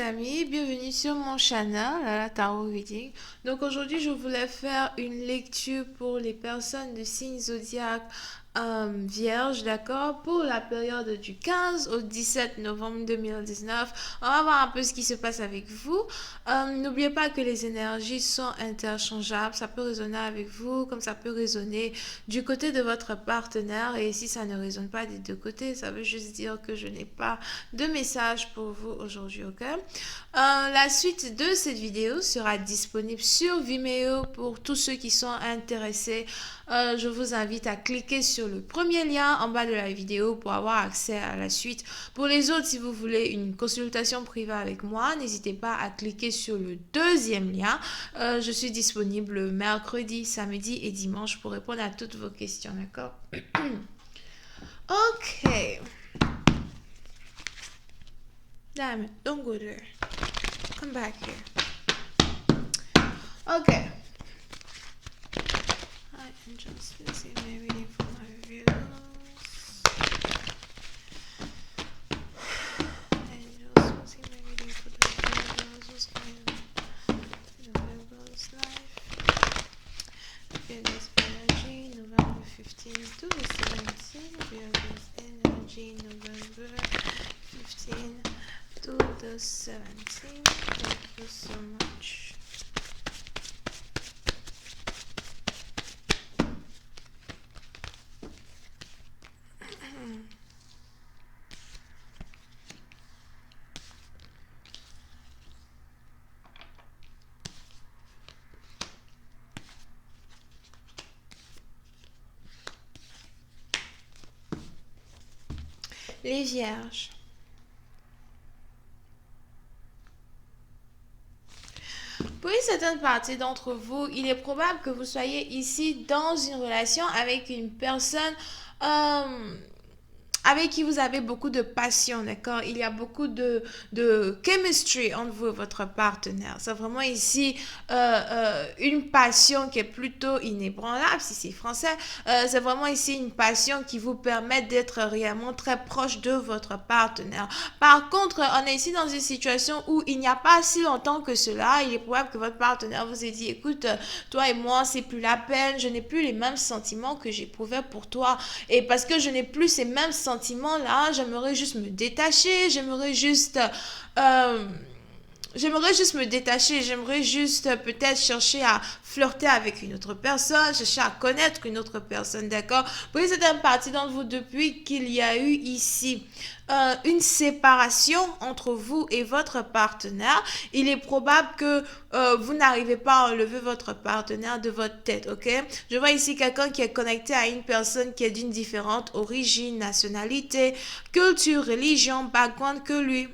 amis, bienvenue sur mon channel, la Tarot Reading. Donc aujourd'hui, je voulais faire une lecture pour les personnes de signe zodiaque vierge, d'accord, pour la période du 15 au 17 novembre 2019. On va voir un peu ce qui se passe avec vous. N'oubliez pas que les énergies sont interchangeables. Ça peut résonner avec vous, comme ça peut résonner du côté de votre partenaire. Et si ça ne résonne pas des deux côtés, ça veut juste dire que je n'ai pas de message pour vous aujourd'hui, ok? La suite de cette vidéo sera disponible sur Vimeo pour tous ceux qui sont intéressés. Je vous invite à cliquer sur le premier lien en bas de la vidéo pour avoir accès à la suite. Pour les autres, si vous voulez une consultation privée avec moi, n'hésitez pas à cliquer sur le deuxième lien. Je suis disponible mercredi, samedi et dimanche pour répondre à toutes vos questions, d'accord? Ok. Damn it, don't go there. Come back here. Okay. Hi, angels, please see my reading for my views. Angels, please see my reading for the views. What's going on? November's life. Views energy, November 15th to the 17th. Views energy, November 15th to the 17th. Thank you so much. Les vierges. Pour une certaine partie d'entre vous, il est probable que vous soyez ici dans une relation avec une personne avec qui vous avez beaucoup de passion, d'accord? Il y a beaucoup de chemistry entre vous et votre partenaire. C'est vraiment ici une passion qui est plutôt inébranlable, si c'est français. C'est vraiment ici une passion qui vous permet d'être réellement très proche de votre partenaire. Par contre, on est ici dans une situation où il n'y a pas si longtemps que cela, il est probable que votre partenaire vous ait dit, écoute, toi et moi, c'est plus la peine, je n'ai plus les mêmes sentiments que j'éprouvais pour toi. Et parce que je n'ai plus ces mêmes sentiments là, j'aimerais juste me détacher, j'aimerais juste me détacher, j'aimerais juste peut-être chercher à flirter avec une autre personne, chercher à connaître une autre personne, d'accord? Pour une certaine partie d'entre vous, depuis qu'il y a eu ici une séparation entre vous et votre partenaire, il est probable que vous n'arrivez pas à enlever votre partenaire de votre tête, ok? Je vois ici quelqu'un qui est connecté à une personne qui est d'une différente origine, nationalité, culture, religion, background que lui.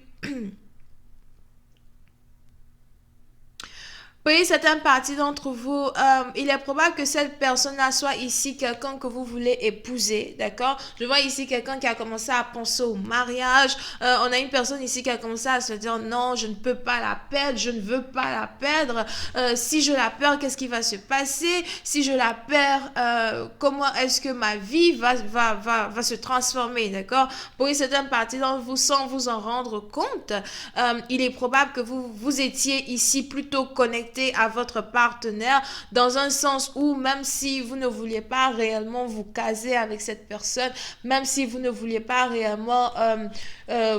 Oui, certaines parties d'entre vous, il est probable que cette personne-là soit ici quelqu'un que vous voulez épouser, d'accord? Je vois ici quelqu'un qui a commencé à penser au mariage. On a une personne ici qui a commencé à se dire non, je ne peux pas la perdre, je ne veux pas la perdre. Si je la perds, qu'est-ce qui va se passer? Si je la perds, comment est-ce que ma vie va se transformer, d'accord? Pour une certaine partie d'entre vous, sans vous en rendre compte, il est probable que vous étiez ici plutôt connecté à votre partenaire dans un sens où même si vous ne vouliez pas réellement vous caser avec cette personne, même si vous ne vouliez pas réellement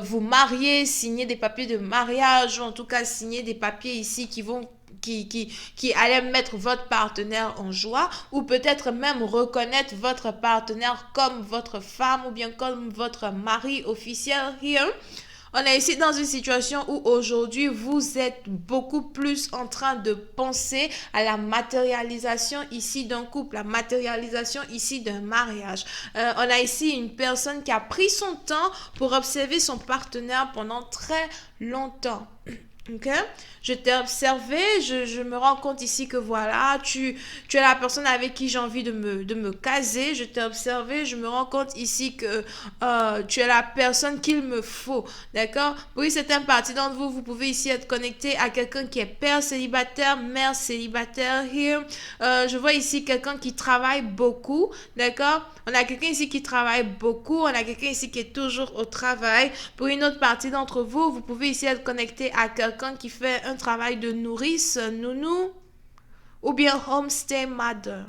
vous marier, signer des papiers de mariage ou en tout cas signer des papiers ici qui allait mettre votre partenaire en joie ou peut-être même reconnaître votre partenaire comme votre femme ou bien comme votre mari officiel here. On est ici dans une situation où aujourd'hui, vous êtes beaucoup plus en train de penser à la matérialisation ici d'un couple, la matérialisation ici d'un mariage. On a ici une personne qui a pris son temps pour observer son partenaire pendant très longtemps. Ok, je t'ai observé, je me rends compte ici que voilà, tu es la personne avec qui j'ai envie de me caser. Je t'ai observé, je me rends compte ici que tu es la personne qu'il me faut. D'accord? Oui, c'est un parti d'entre vous. Vous pouvez ici être connecté à quelqu'un qui est père célibataire, mère célibataire. Here. Je vois ici quelqu'un qui travaille beaucoup. D'accord? On a quelqu'un ici qui travaille beaucoup. On a quelqu'un ici qui est toujours au travail. Pour une autre partie d'entre vous, vous pouvez ici être connecté à quelqu'un qui fait un travail de nourrice, nounou, ou bien homestay mother.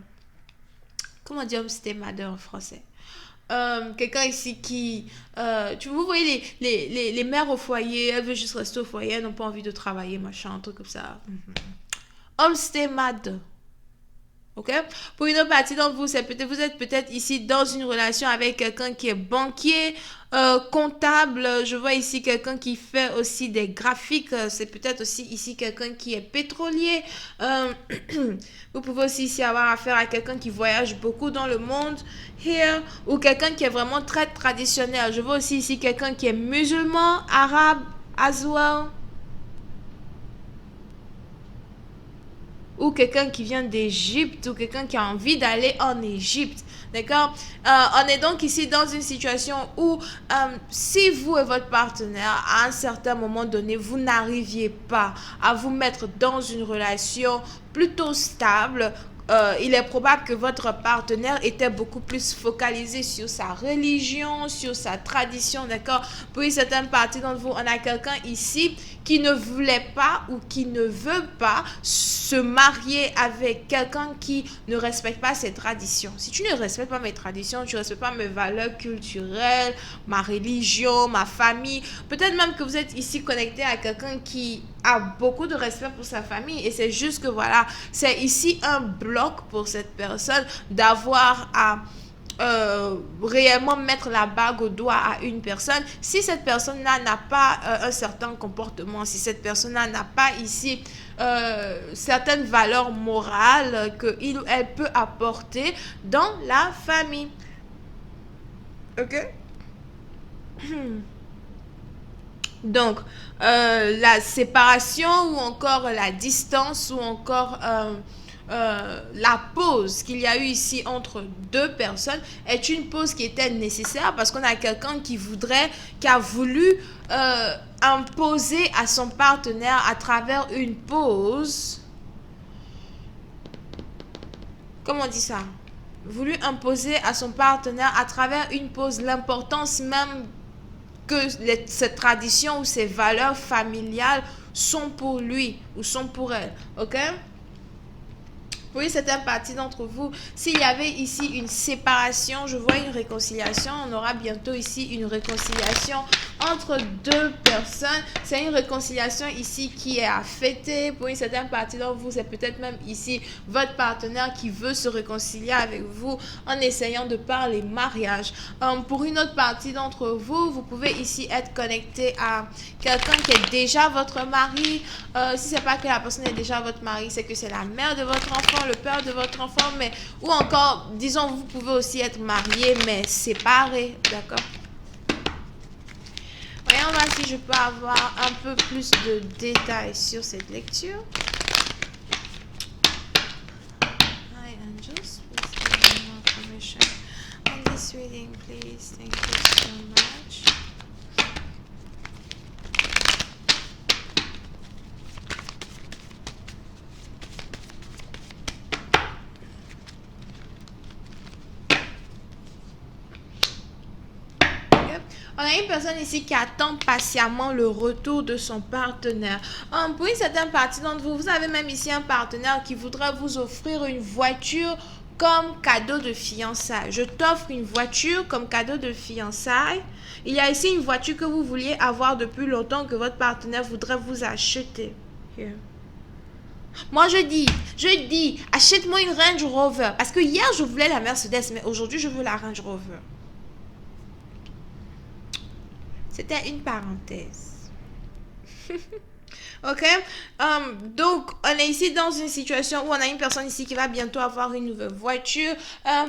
Comment dire homestay mother en français? Quelqu'un ici qui... vous voyez les mères au foyer, elles veulent juste rester au foyer, elles n'ont pas envie de travailler, machin, un truc comme ça. Homestay mother. Ok? Pour une autre partie d'entre vous, c'est peut-être vous êtes peut-être ici dans une relation avec quelqu'un qui est banquier, comptable. Je vois ici quelqu'un qui fait aussi des graphiques. C'est peut-être aussi ici quelqu'un qui est pétrolier. Euh, vous pouvez aussi ici avoir affaire à quelqu'un qui voyage beaucoup dans le monde. Here, ou quelqu'un qui est vraiment très traditionnel. Je vois aussi ici quelqu'un qui est musulman, arabe, as well. Ou quelqu'un qui vient d'Égypte, ou quelqu'un qui a envie d'aller en Égypte. D'accord? On est donc ici dans une situation où si vous et votre partenaire, à un certain moment donné, vous n'arriviez pas à vous mettre dans une relation plutôt stable, il est probable que votre partenaire était beaucoup plus focalisé sur sa religion, sur sa tradition, d'accord? Pour une certaine partie d'entre vous, on a quelqu'un ici qui ne voulait pas ou qui ne veut pas se marier avec quelqu'un qui ne respecte pas ses traditions. Si tu ne respectes pas mes traditions, tu ne respectes pas mes valeurs culturelles, ma religion, ma famille, peut-être même que vous êtes ici connecté à quelqu'un qui a beaucoup de respect pour sa famille et c'est juste que voilà, c'est ici un bloc pour cette personne d'avoir à réellement mettre la bague au doigt à une personne si cette personne-là n'a pas un certain comportement, si cette personne-là n'a pas ici certaines valeurs morales qu'il ou elle peut apporter dans la famille. Ok? Donc, la séparation ou encore la distance ou encore la pause qu'il y a eu ici entre deux personnes est une pause qui était nécessaire parce qu'on a quelqu'un qui a voulu imposer à son partenaire à travers une pause. Comment on dit ça? Voulu imposer à son partenaire à travers une pause l'importance même que ces traditions ou ces valeurs familiales sont pour lui ou sont pour elle. Ok? Oui, c'est un parti d'entre vous. S'il y avait ici une séparation, je vois une réconciliation. On aura bientôt ici une réconciliation entre deux personnes. C'est une réconciliation ici qui est à fêter. Pour une certaine partie d'entre vous, c'est peut-être même ici votre partenaire qui veut se réconcilier avec vous en essayant de parler mariage. Pour une autre partie d'entre vous, vous pouvez ici être connecté à quelqu'un qui est déjà votre mari. Si c'est pas que la personne est déjà votre mari, c'est que c'est la mère de votre enfant, le père de votre enfant, mais ou encore, disons, vous pouvez aussi être marié mais séparé, d'accord? Voyons voir si je peux avoir un peu plus de détails sur cette lecture. Hi angels, please give me more information on this reading, please. Thank you so much. On a une personne ici qui attend patiemment le retour de son partenaire. Pour une certaine partie d'entre vous, vous avez même ici un partenaire qui voudrait vous offrir une voiture comme cadeau de fiançailles. Je t'offre une voiture comme cadeau de fiançailles. Il y a ici une voiture que vous vouliez avoir depuis longtemps que votre partenaire voudrait vous acheter. Here. Moi, je dis, achète-moi une Range Rover. Parce que hier, je voulais la Mercedes, mais aujourd'hui, je veux la Range Rover. C'était une parenthèse. Ok? Donc, on est ici dans une situation où on a une personne ici qui va bientôt avoir une nouvelle voiture.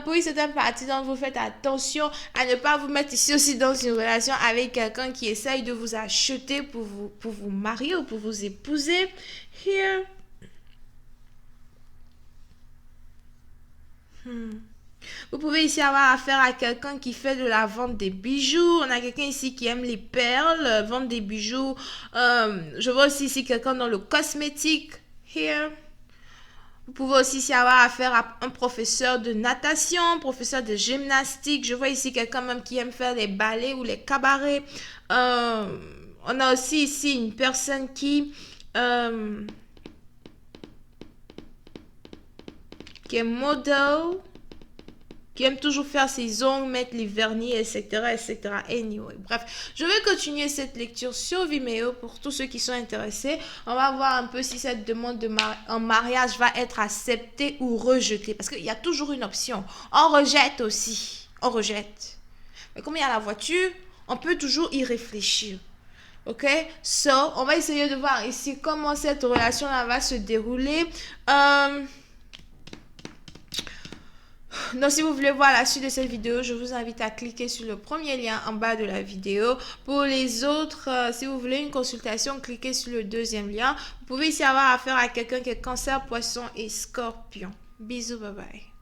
Pour une certaine partie d'entre vous, faites attention à ne pas vous mettre ici aussi dans une relation avec quelqu'un qui essaye de vous acheter pour vous marier ou pour vous épouser. Here. Vous pouvez ici avoir affaire à quelqu'un qui fait de la vente des bijoux. On a quelqu'un ici qui aime les perles, vendre des bijoux. Je vois aussi ici quelqu'un dans le cosmétique. Here. Vous pouvez aussi ici avoir affaire à un professeur de natation, professeur de gymnastique. Je vois ici quelqu'un même qui aime faire les ballets ou les cabarets. Euh, on a aussi ici une personne euh, qui est model, qui aime toujours faire ses ongles, mettre les vernis, etc., etc. Anyway, bref, je vais continuer cette lecture sur Vimeo pour tous ceux qui sont intéressés. On va voir un peu si cette demande en mariage va être acceptée ou rejetée. Parce qu'il y a toujours une option. On rejette aussi. On rejette. Mais comme il y a la voiture, on peut toujours y réfléchir. Ok? So, on va essayer de voir ici comment cette relation-là va se dérouler. Donc, si vous voulez voir la suite de cette vidéo, je vous invite à cliquer sur le premier lien en bas de la vidéo. Pour les autres, si vous voulez une consultation, cliquez sur le deuxième lien. Vous pouvez ici avoir affaire à quelqu'un qui est Cancer, Poisson et Scorpion. Bisous, bye bye.